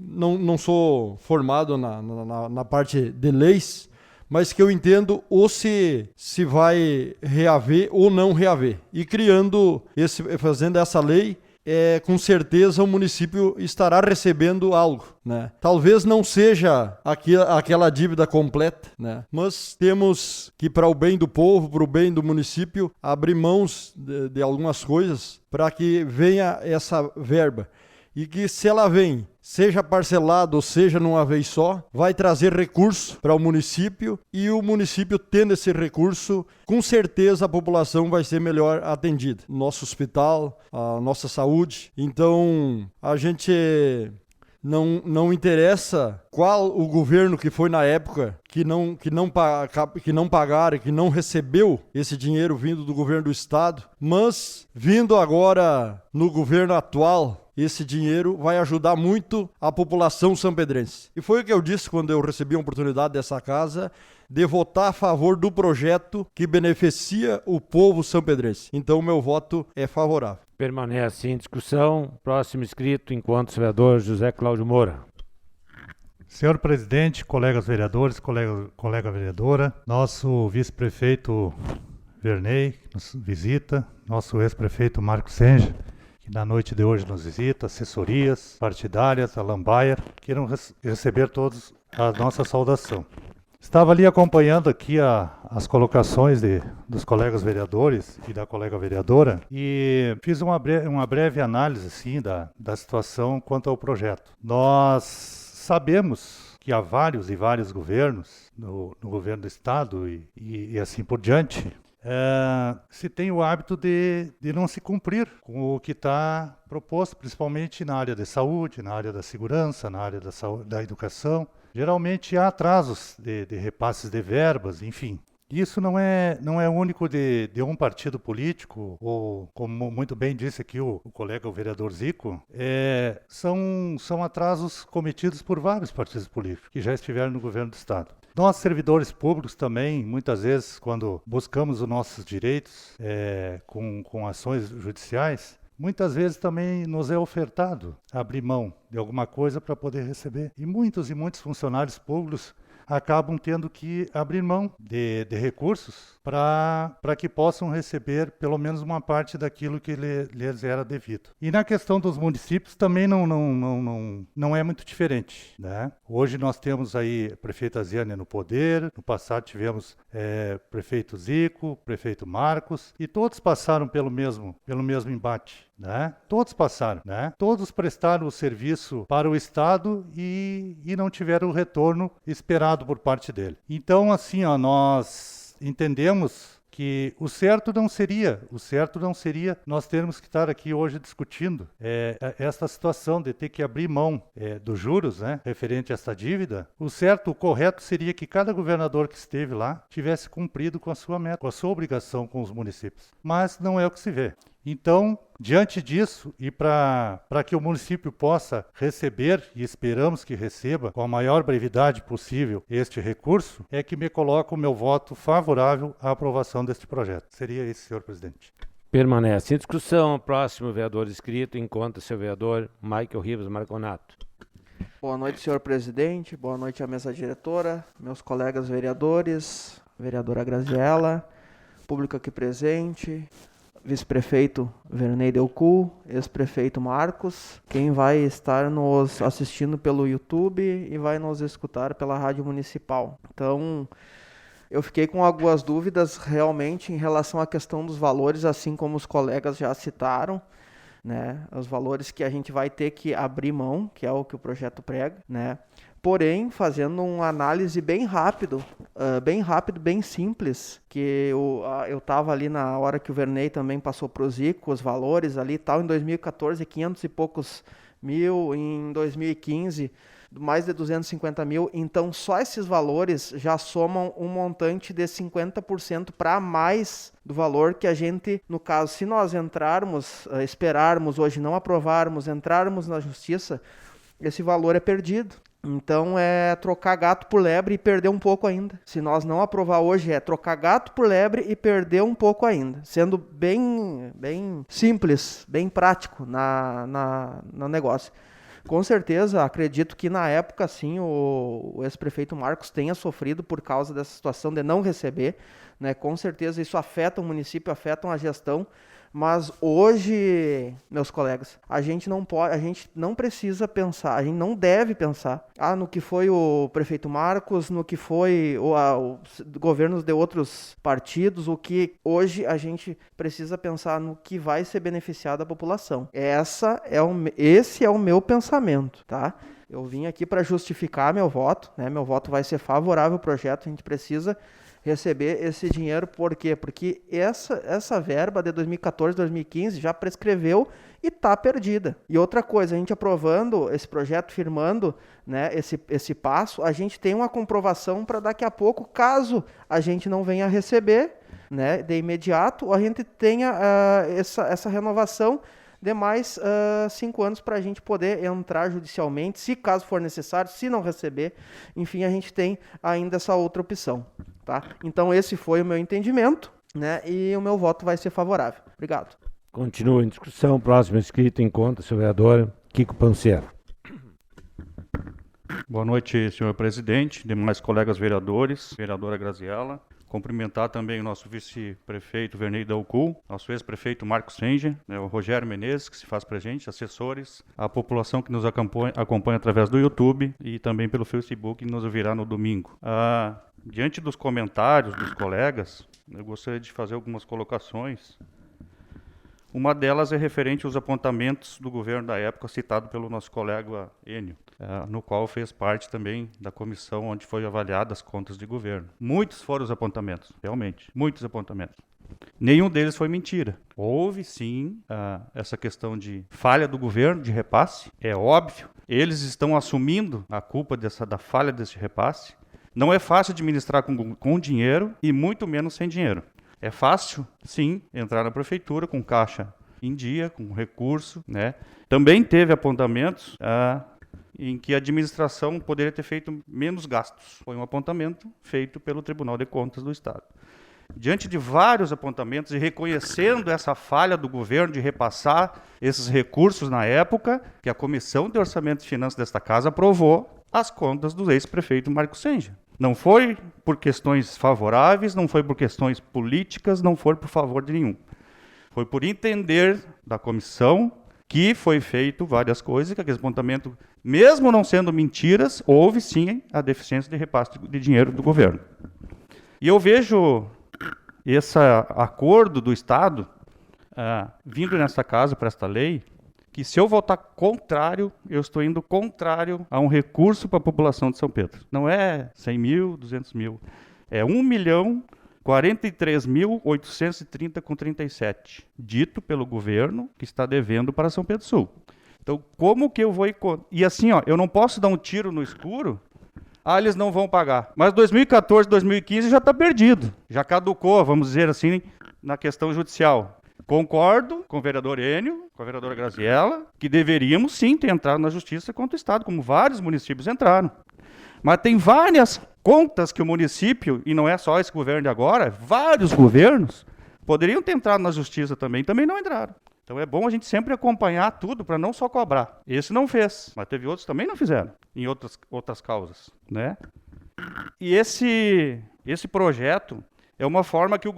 não sou formado na parte de leis, mas que eu entendo ou se vai reaver ou não reaver. E fazendo essa lei, com certeza o município estará recebendo algo, né? Talvez não seja aquela dívida completa, né? Mas temos que, para o bem do povo, para o bem do município, abrir mãos de algumas coisas para que venha essa verba. E que se ela vem seja parcelado ou seja numa vez só, vai trazer recurso para o município e o município tendo esse recurso, com certeza a população vai ser melhor atendida. Nosso hospital, a nossa saúde. Então, a gente não interessa qual o governo que foi na época que não pagaram, que não recebeu esse dinheiro vindo do governo do estado, mas vindo agora no governo atual, esse dinheiro vai ajudar muito a população sampedrense. E foi o que eu disse quando eu recebi a oportunidade dessa casa, de votar a favor do projeto que beneficia o povo sampedrense. Então, o meu voto é favorável. Permanece em discussão. Próximo inscrito, enquanto vereador José Cláudio Moura. Senhor presidente, colegas vereadores, colega vereadora, nosso vice-prefeito Vernei nos visita, nosso ex-prefeito Marcos Senja, que na noite de hoje nos visita, assessorias partidárias, Alan Bayer, queiram receber todos a nossa saudação. Estava ali acompanhando aqui as colocações dos colegas vereadores e da colega vereadora e fiz uma breve análise assim, da situação quanto ao projeto. Nós sabemos que há vários e vários governos, no governo do estado e assim por diante, se tem o hábito de não se cumprir com o que está proposto, principalmente na área de saúde, na área da segurança, na área da educação. Geralmente há atrasos de repasses de verbas, enfim. Isso não é único de um partido político, ou como muito bem disse aqui o colega, o vereador Zico, são atrasos cometidos por vários partidos políticos que já estiveram no governo do estado. Nós, servidores públicos também, muitas vezes, quando buscamos os nossos direitos com ações judiciais, muitas vezes também nos é ofertado abrir mão de alguma coisa para poder receber. E muitos funcionários públicos acabam tendo que abrir mão de recursos para que possam receber pelo menos uma parte daquilo que lhes era devido. E na questão dos municípios também não é muito diferente, né? Hoje nós temos aí a prefeita Ziane no poder, no passado tivemos prefeito Zico, prefeito Marcos, e todos passaram pelo mesmo embate. Né? Todos passaram, né? Todos prestaram o serviço para o Estado e não tiveram o retorno esperado por parte dele. Então, assim, nós entendemos que o certo não seria nós termos que estar aqui hoje discutindo esta situação de ter que abrir mão dos juros, né, referente a esta dívida. O certo, o correto seria que cada governador que esteve lá tivesse cumprido com a sua meta, com a sua obrigação com os municípios. Mas não é o que se vê. Então, diante disso, e para que o município possa receber, e esperamos que receba com a maior brevidade possível este recurso, é que me coloco o meu voto favorável à aprovação deste projeto. Seria isso, senhor presidente. Permanece em discussão. Próximo vereador inscrito, encontra-se o vereador Michael Rivas Marconato. Boa noite, senhor presidente. Boa noite à mesa diretora, meus colegas vereadores, vereadora Graziella, público aqui presente, vice-prefeito Vernei Delcu, ex-prefeito Marcos, quem vai estar nos assistindo pelo YouTube e vai nos escutar pela rádio municipal. Então, eu fiquei com algumas dúvidas realmente em relação à questão dos valores, assim como os colegas já citaram, né? Os valores que a gente vai ter que abrir mão, que é o que o projeto prega, né? Porém, fazendo uma análise bem rápido, bem simples, que eu estava ali na hora que o Vernei também passou para o Zico, os valores ali e tal, em 2014, 500 e poucos mil, em 2015, mais de 250 mil, então só esses valores já somam um montante de 50% para mais do valor que a gente, no caso, se nós esperarmos hoje, não aprovarmos, entrarmos na justiça, esse valor é perdido. Então é trocar gato por lebre e perder um pouco ainda. Se nós não aprovar hoje, é trocar gato por lebre e perder um pouco ainda. Sendo bem simples, bem prático no negócio. Com certeza, acredito que na época, sim, o ex-prefeito Marcos tenha sofrido por causa dessa situação de não receber, né? Com certeza isso afeta o município, afeta a gestão, Mas hoje, meus colegas, a gente não precisa pensar, a gente não deve pensar no que foi o prefeito Marcos, no que foi os governos de outros partidos, o que hoje a gente precisa pensar no que vai ser beneficiado a população. Esse é o meu pensamento, tá? Eu vim aqui para justificar meu voto, né? Meu voto vai ser favorável ao projeto, a gente precisa receber esse dinheiro. Por quê? Porque essa verba de 2014, 2015 já prescreveu e está perdida. E outra coisa, a gente aprovando esse projeto, firmando, né, esse passo, a gente tem uma comprovação para daqui a pouco, caso a gente não venha receber, né, de imediato, a gente tenha essa renovação de mais 5 anos para a gente poder entrar judicialmente, se caso for necessário, se não receber, enfim, a gente tem ainda essa outra opção. Tá? Então esse foi o meu entendimento, né? E o meu voto vai ser favorável. Obrigado. Continua em discussão. Próximo inscrito em conta, senhor vereador Kiko Pansiero. Boa noite, senhor presidente, demais colegas vereadores, vereadora Graziella. Cumprimentar também o nosso vice-prefeito Vernei Dalcul, nosso ex-prefeito Marcos Senge, né, o Rogério Menezes, que se faz presente, assessores, a população que nos acompanha através do YouTube e também pelo Facebook, que nos ouvirá no domingo. Diante dos comentários dos colegas, eu gostaria de fazer algumas colocações. Uma delas é referente aos apontamentos do governo da época, citado pelo nosso colega Enio, no qual fez parte também da comissão onde foi avaliadas as contas de governo. Muitos foram os apontamentos, realmente, muitos apontamentos. Nenhum deles foi mentira. Houve, sim, essa questão de falha do governo, de repasse, é óbvio. Eles estão assumindo a culpa da falha desse repasse. Não é fácil administrar com dinheiro e muito menos sem dinheiro. É fácil, sim, entrar na prefeitura com caixa em dia, com recurso, né? Também teve apontamentos em que a administração poderia ter feito menos gastos. Foi um apontamento feito pelo Tribunal de Contas do Estado. Diante de vários apontamentos e reconhecendo essa falha do governo de repassar esses recursos na época, que a Comissão de Orçamento e Finanças desta Casa aprovou as contas do ex-prefeito Marcos Senge. Não foi por questões favoráveis, não foi por questões políticas, não foi por favor de nenhum. Foi por entender da comissão que foi feito várias coisas, que aquele apontamento, mesmo não sendo mentiras, houve sim a deficiência de repasse de dinheiro do governo. E eu vejo esse acordo do Estado vindo nessa casa para esta lei, que se eu votar contrário, eu estou indo contrário a um recurso para a população de São Pedro. Não é 100 mil, 200 mil. É 1.043.830,37, dito pelo governo que está devendo para São Pedro Sul. Então, como que eu vou... E assim, eu não posso dar um tiro no escuro. Eles não vão pagar. Mas 2014, 2015 já está perdido. Já caducou, vamos dizer assim, na questão judicial. Concordo com o vereador Enio, com a vereadora Graziella, que deveríamos sim ter entrado na justiça contra o Estado, como vários municípios entraram. Mas tem várias contas que o município, e não é só esse governo de agora, vários governos, poderiam ter entrado na justiça também não entraram. Então é bom a gente sempre acompanhar tudo para não só cobrar. Esse não fez, mas teve outros que também não fizeram, em outras causas, né? E esse projeto é uma forma que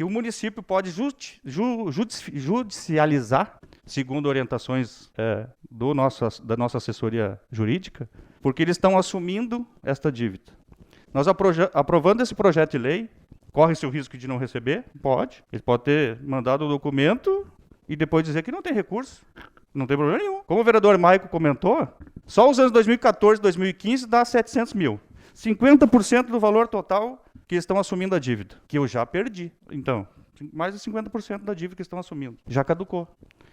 o município pode judicializar, segundo orientações da nossa assessoria jurídica, porque eles estão assumindo esta dívida. Nós aprovando esse projeto de lei, corre-se o risco de não receber? Pode. Ele pode ter mandado o documento e depois dizer que não tem recurso. Não tem problema nenhum. Como o vereador Maico comentou, só os anos 2014 e 2015 dá 700 mil. 50% do valor total que estão assumindo a dívida, que eu já perdi. Então, mais de 50% da dívida que estão assumindo. Já caducou.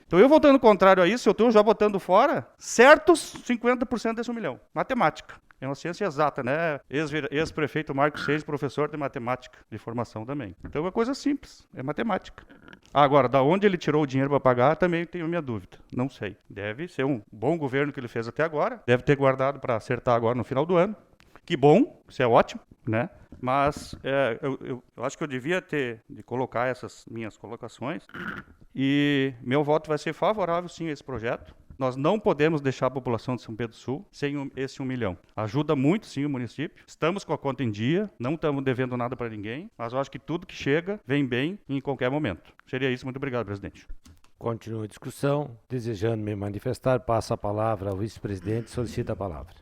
Então, eu votando contrário a isso, eu estou já botando fora certos 50% desse 1 milhão. Matemática. É uma ciência exata, né? Ex-prefeito Marcos Senge, professor de matemática, de formação também. Então, é uma coisa simples. É matemática. Agora, da onde ele tirou o dinheiro para pagar, também tenho minha dúvida. Não sei. Deve ser um bom governo que ele fez até agora. Deve ter guardado para acertar agora no final do ano. Que bom, isso é ótimo, né? Mas eu acho que eu devia de colocar essas minhas colocações. E meu voto vai ser favorável, sim, a esse projeto. Nós não podemos deixar a população de São Pedro do Sul sem esse 1 milhão. Ajuda muito, sim, o município. Estamos com a conta em dia, não estamos devendo nada para ninguém, mas eu acho que tudo que chega vem bem em qualquer momento. Seria isso. Muito obrigado, presidente. Continua a discussão. Desejando me manifestar, passa a palavra ao vice-presidente, solicita a palavra.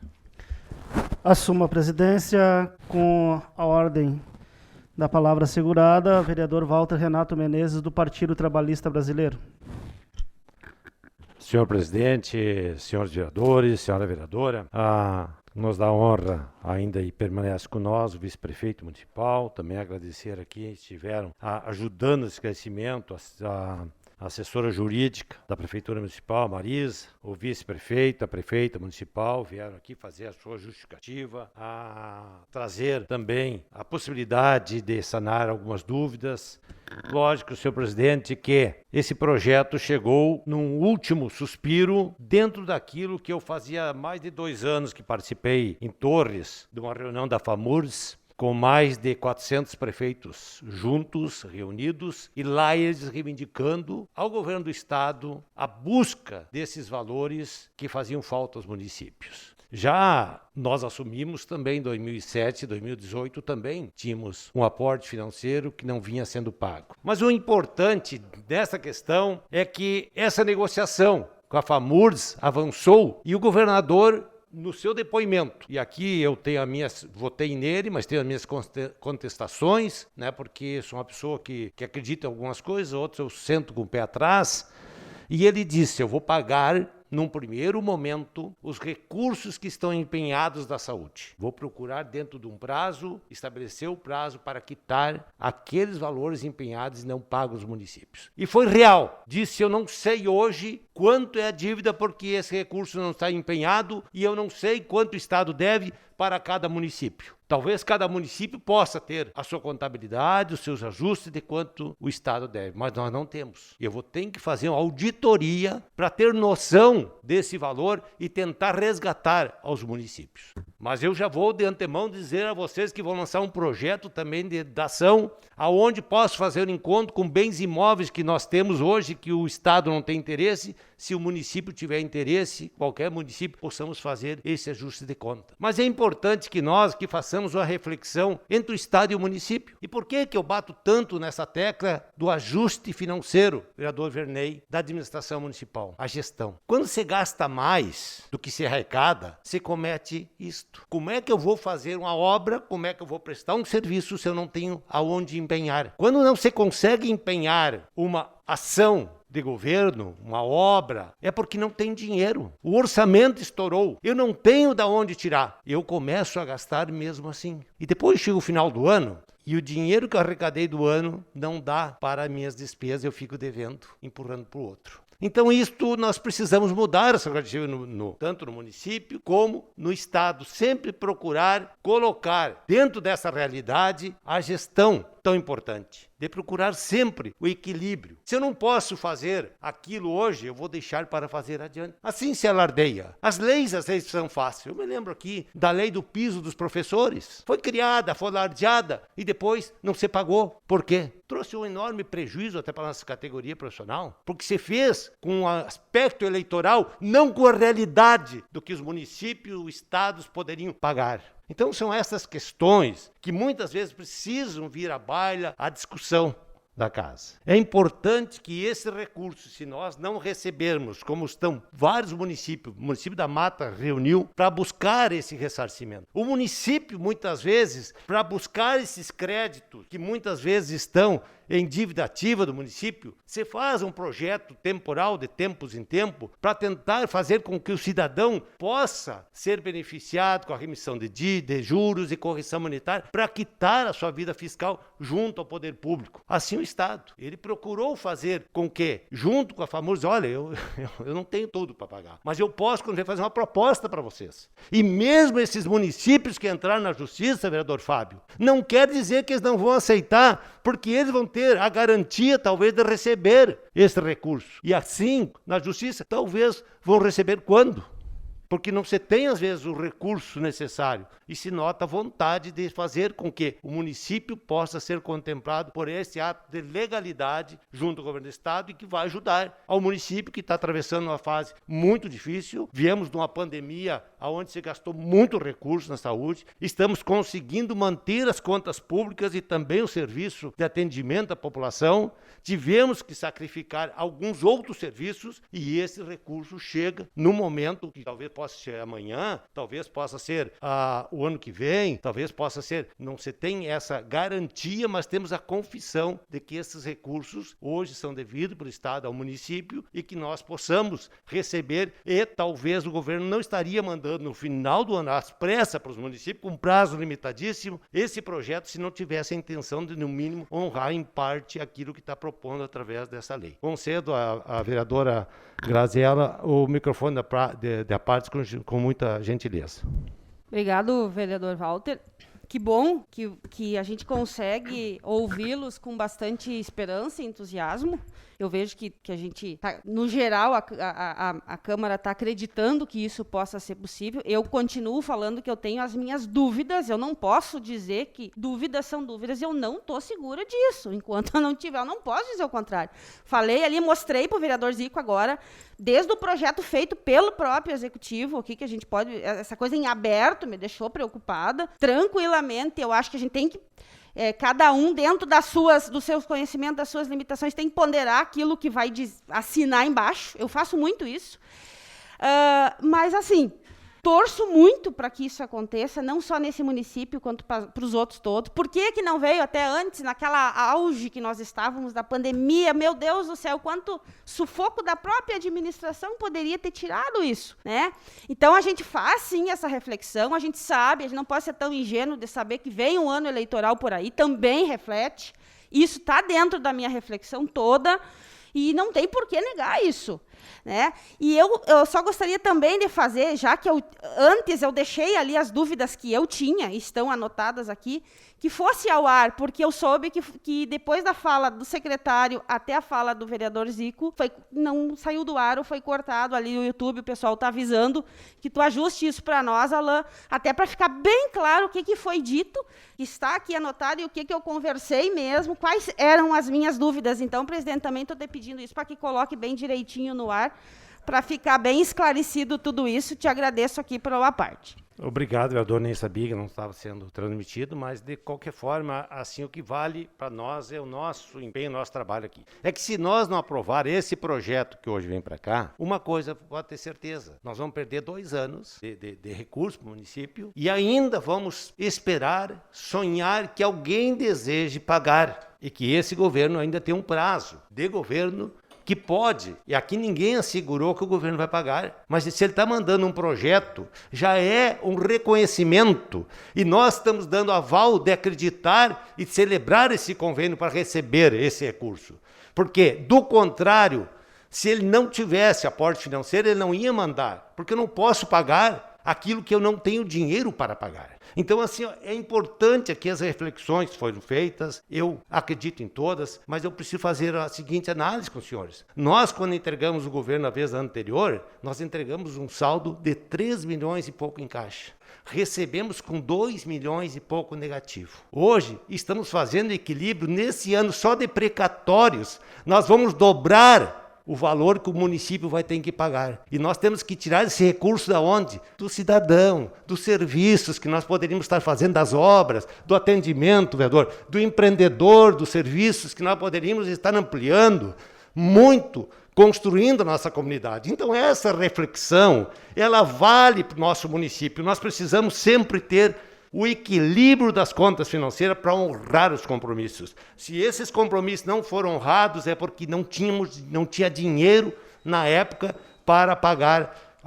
Assumo a presidência com a ordem da palavra assegurada, vereador Walter Renato Menezes, do Partido Trabalhista Brasileiro. Senhor presidente, senhores vereadores, senhora vereadora, nos dá honra ainda e permanece conosco o vice-prefeito municipal. Também agradecer aqui, estiveram ajudando esse crescimento, a assessora jurídica da Prefeitura Municipal, a Marisa, o vice-prefeito, a prefeita municipal, vieram aqui fazer a sua justificativa, a trazer também a possibilidade de sanar algumas dúvidas. Lógico, senhor presidente, que esse projeto chegou num último suspiro dentro daquilo que eu fazia mais de 2 anos que participei em Torres, de uma reunião da FAMURS, com mais de 400 prefeitos juntos, reunidos, e lá eles reivindicando ao governo do estado a busca desses valores que faziam falta aos municípios. Já nós assumimos também em 2007, 2018 também tínhamos um aporte financeiro que não vinha sendo pago. Mas o importante dessa questão é que essa negociação com a FAMURS avançou e o governador, no seu depoimento, e aqui eu tenho votei nele, mas tenho as minhas contestações, né, porque sou uma pessoa que acredita em algumas coisas, outras eu sento com o pé atrás, e ele disse: eu vou pagar num primeiro momento os recursos que estão empenhados da saúde. Vou procurar dentro de um prazo, estabelecer o prazo para quitar aqueles valores empenhados e não pagos aos municípios. E foi real. Disse: eu não sei hoje quanto é a dívida porque esse recurso não está empenhado e eu não sei quanto o Estado deve para cada município. Talvez cada município possa ter a sua contabilidade, os seus ajustes de quanto o Estado deve, mas nós não temos. Eu vou ter que fazer uma auditoria para ter noção desse valor e tentar resgatar aos municípios. Mas eu já vou de antemão dizer a vocês que vou lançar um projeto também de ação, aonde posso fazer um encontro com bens imóveis que nós temos hoje, que o Estado não tem interesse. Se o município tiver interesse, qualquer município, possamos fazer esse ajuste de conta. Mas é importante que nós façamos uma reflexão entre o Estado e o município. E por que eu bato tanto nessa tecla do ajuste financeiro, vereador Vernei, da administração municipal? A gestão. Quando você gasta mais do que se arrecada, você comete isto. Como é que eu vou fazer uma obra? Como é que eu vou prestar um serviço se eu não tenho aonde empenhar? Quando não se consegue empenhar uma ação de governo, uma obra, é porque não tem dinheiro. O orçamento estourou. Eu não tenho de onde tirar. Eu começo a gastar mesmo assim. E depois chega o final do ano e o dinheiro que eu arrecadei do ano não dá para minhas despesas. Eu fico devendo, empurrando para o outro. Então, isto nós precisamos mudar essa perspectiva tanto no município como no Estado. Sempre procurar colocar dentro dessa realidade a gestão tão importante, de procurar sempre o equilíbrio. Se eu não posso fazer aquilo hoje, eu vou deixar para fazer adiante. Assim se alardeia. As leis são fáceis. Eu me lembro aqui da lei do piso dos professores. Foi criada, foi alardeada e depois não se pagou. Por quê? Trouxe um enorme prejuízo até para a nossa categoria profissional, porque se fez com um aspecto eleitoral, não com a realidade do que os municípios, os estados poderiam pagar. Então são essas questões que muitas vezes precisam vir à baila a discussão da casa. É importante que esse recurso, se nós não recebermos, como estão vários municípios, o município da Mata reuniu para buscar esse ressarcimento. O município, muitas vezes, para buscar esses créditos, que muitas vezes estão em dívida ativa do município, você faz um projeto temporal de tempos em tempo para tentar fazer com que o cidadão possa ser beneficiado com a remissão de juros e correção monetária para quitar a sua vida fiscal junto ao poder público. Assim o Estado, ele procurou fazer com que, junto com a FAMURS, olha, eu não tenho tudo para pagar, mas eu posso fazer uma proposta para vocês. E mesmo esses municípios que entraram na justiça, vereador Fábio, não quer dizer que eles não vão aceitar, porque eles vão ter a garantia, talvez, de receber esse recurso. E assim, na justiça, talvez vão receber quando? porque não se tem, às vezes, o recurso necessário e se nota a vontade de fazer com que o município possa ser contemplado por esse ato de legalidade junto ao governo do Estado e que vai ajudar ao município que está atravessando uma fase muito difícil. Viemos de uma pandemia onde se gastou muito recurso na saúde, estamos conseguindo manter as contas públicas e também o serviço de atendimento à população. Tivemos que sacrificar alguns outros serviços e esse recurso chega no momento que talvez possa ser amanhã, talvez possa ser o ano que vem, talvez possa ser, não se tem essa garantia, mas temos a confissão de que esses recursos hoje são devidos pelo Estado ao município e que nós possamos receber e talvez o governo não estaria mandando no final do ano às pressas para os municípios, com prazo limitadíssimo, esse projeto se não tivesse a intenção de, no mínimo, honrar em parte aquilo que está propondo através dessa lei. Concedo à vereadora Graziella o microfone da parte com muita gentileza. Obrigado, vereador Walter. Que bom que a gente consegue ouvi-los com bastante esperança e entusiasmo. Eu vejo que a gente, no geral, a Câmara está acreditando que isso possa ser possível. Eu continuo falando que eu tenho as minhas dúvidas. Eu não posso dizer que dúvidas são dúvidas. Eu não estou segura disso. Enquanto eu não tiver, eu não posso dizer o contrário. Falei ali, mostrei para o vereador Zico agora, desde o projeto feito pelo próprio Executivo, o que a gente pode... Essa coisa em aberto me deixou preocupada. Tranquilamente, eu acho que a gente tem que... cada um, dentro dos seus conhecimentos, das suas limitações, tem que ponderar aquilo que vai assinar embaixo. Eu faço muito isso. Mas, assim, torço muito para que isso aconteça, não só nesse município, quanto para os outros todos. Por que não veio até antes, naquela auge que nós estávamos da pandemia? Meu Deus do céu, quanto sufoco da própria administração poderia ter tirado isso, né? Então, a gente faz, sim, essa reflexão, a gente sabe, a gente não pode ser tão ingênuo de saber que vem um ano eleitoral por aí, também reflete. Isso está dentro da minha reflexão toda e não tem por que negar isso. Né? E eu só gostaria também de fazer, já que antes eu deixei ali as dúvidas que eu tinha, estão anotadas aqui, que fosse ao ar, porque eu soube que depois da fala do secretário até a fala do vereador Zico, não saiu do ar ou foi cortado ali no YouTube, o pessoal está avisando que tu ajuste isso para nós, Alain, até para ficar bem claro o que foi dito, está aqui anotado e o que eu conversei mesmo, quais eram as minhas dúvidas. Então, presidente, também estou te pedindo isso para que coloque bem direitinho no ar, para ficar bem esclarecido tudo isso. Te agradeço aqui pela parte. Obrigado, vereador. Nem sabia que não estava sendo transmitido, mas, de qualquer forma, assim, o que vale para nós é o nosso empenho, o nosso trabalho aqui. É que se nós não aprovar esse projeto que hoje vem para cá, uma coisa pode ter certeza, nós vamos perder 2 anos de recurso para o município e ainda vamos esperar, sonhar que alguém deseje pagar e que esse governo ainda tem um prazo de governo que pode, e aqui ninguém assegurou que o governo vai pagar, mas se ele está mandando um projeto, já é um reconhecimento, e nós estamos dando aval de acreditar e celebrar esse convênio para receber esse recurso. Porque, do contrário, se ele não tivesse aporte financeiro, ele não ia mandar, porque eu não posso pagar aquilo que eu não tenho dinheiro para pagar. Então, assim, é importante que as reflexões foram feitas, eu acredito em todas, mas eu preciso fazer a seguinte análise com os senhores. Nós, quando entregamos o governo na vez anterior, nós entregamos um saldo de 3 milhões e pouco em caixa. Recebemos com 2 milhões e pouco negativo. Hoje, estamos fazendo equilíbrio nesse ano só de precatórios. Nós vamos dobrar o valor que o município vai ter que pagar. E nós temos que tirar esse recurso da onde? Do cidadão, dos serviços que nós poderíamos estar fazendo, das obras, do atendimento, vereador, do empreendedor, dos serviços que nós poderíamos estar ampliando muito, construindo a nossa comunidade. Então, essa reflexão, ela vale para o nosso município. Nós precisamos sempre ter o equilíbrio das contas financeiras para honrar os compromissos. Se esses compromissos não foram honrados, é porque não tinha dinheiro na época para pagar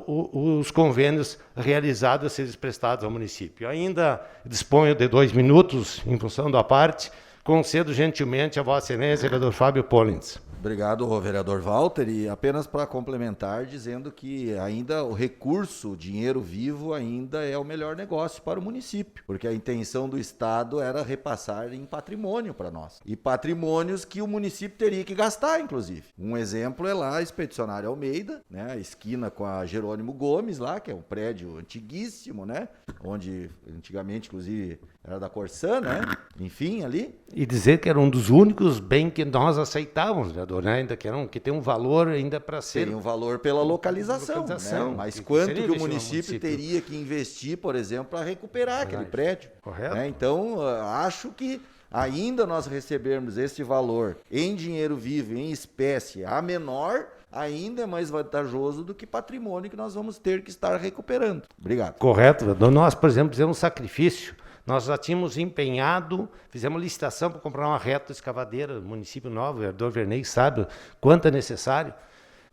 os convênios realizados, seres prestados ao município. Ainda disponho de 2 minutos, em função da parte, concedo gentilmente a Vossa Excelência, vereador Fábio Pollins. Obrigado, vereador Walter, e apenas para complementar, dizendo que ainda o recurso, o dinheiro vivo, ainda é o melhor negócio para o município, porque a intenção do Estado era repassar em patrimônio para nós, e patrimônios que o município teria que gastar, inclusive. Um exemplo é lá a Expedicionária Almeida, né, a esquina com a Jerônimo Gomes lá, que é um prédio antiguíssimo, né, onde antigamente, inclusive, era da Corsã, né, enfim, ali. E dizer que era um dos únicos bens que nós aceitávamos, vereador, né? Ainda que tem um valor ainda para ser... Tem um valor pela localização, né? Mas quanto que o município teria que investir, por exemplo, para recuperar aquele prédio? Correto. Né? Então, acho que ainda nós recebermos esse valor em dinheiro vivo, em espécie, a menor, ainda é mais vantajoso do que patrimônio que nós vamos ter que estar recuperando. Obrigado. Correto, vereador. Nós, por exemplo, fizemos um sacrifício. Nós já tínhamos empenhado, fizemos licitação para comprar uma reta escavadeira, município novo, o vereador Vernei sabe quanto é necessário.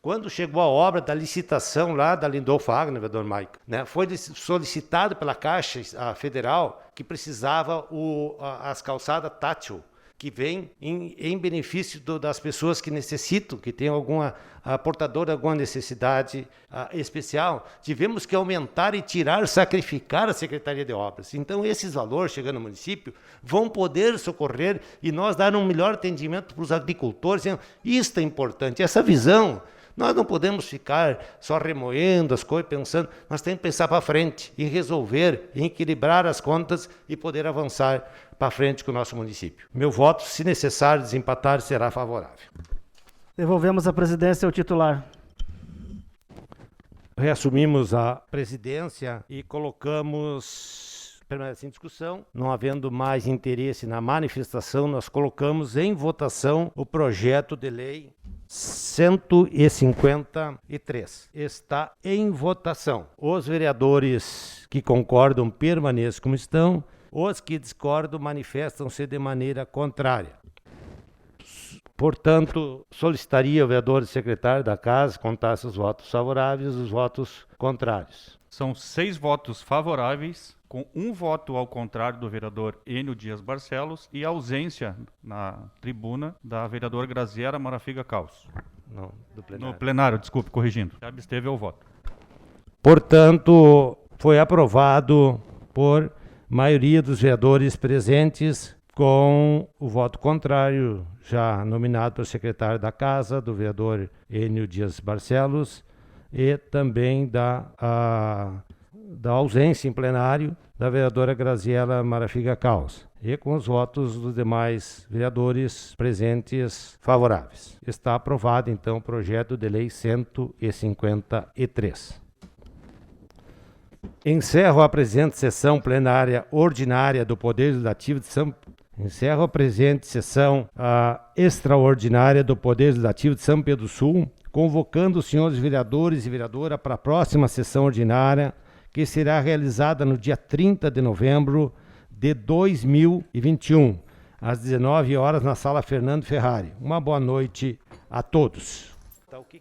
Quando chegou a obra da licitação lá da Lindolfo Wagner, vereador Maico, né, foi solicitado pela Caixa Federal que precisava as calçadas tátil, que vem em benefício das pessoas que necessitam, que tem alguma portadora, alguma necessidade especial. Tivemos que aumentar e sacrificar a Secretaria de Obras. Então, esses valores, chegando no município, vão poder socorrer e nós dar um melhor atendimento para os agricultores. Isso é importante, essa visão. Nós não podemos ficar só remoendo as coisas, pensando, nós temos que pensar para frente, em resolver, em equilibrar as contas e poder avançar para frente com o nosso município. Meu voto, se necessário desempatar, será favorável. Devolvemos a presidência ao titular. Reassumimos a presidência e colocamos, permanece em discussão, não havendo mais interesse na manifestação, nós colocamos em votação o projeto de lei 153. Está em votação. Os vereadores que concordam permaneçam como estão. Os que discordam manifestam-se de maneira contrária. Portanto, solicitaria ao vereador e secretário da Casa contasse os votos favoráveis e os votos contrários. São 6 votos favoráveis, com 1 voto ao contrário do vereador Enio Dias Barcelos e ausência na tribuna da vereadora Graziela Marafiga Caos. Não, do plenário. No plenário, desculpe, corrigindo. Se absteve ao voto. Portanto, foi aprovado por maioria dos vereadores presentes, com o voto contrário já nominado pelo secretário da Casa, do vereador Enio Dias Barcelos, e também da ausência em plenário da vereadora Graziela Marafiga Caos, e com os votos dos demais vereadores presentes favoráveis. Está aprovado, então, o projeto de lei 153. Encerro a presente sessão plenária ordinária do Poder Legislativo de São Encerro a presente sessão extraordinária do Poder Legislativo de São Pedro do Sul, convocando os senhores vereadores e vereadora para a próxima sessão ordinária, que será realizada no dia 30 de novembro de 2021, às 19 horas, na Sala Fernando Ferrari. Uma boa noite a todos. Tá, o que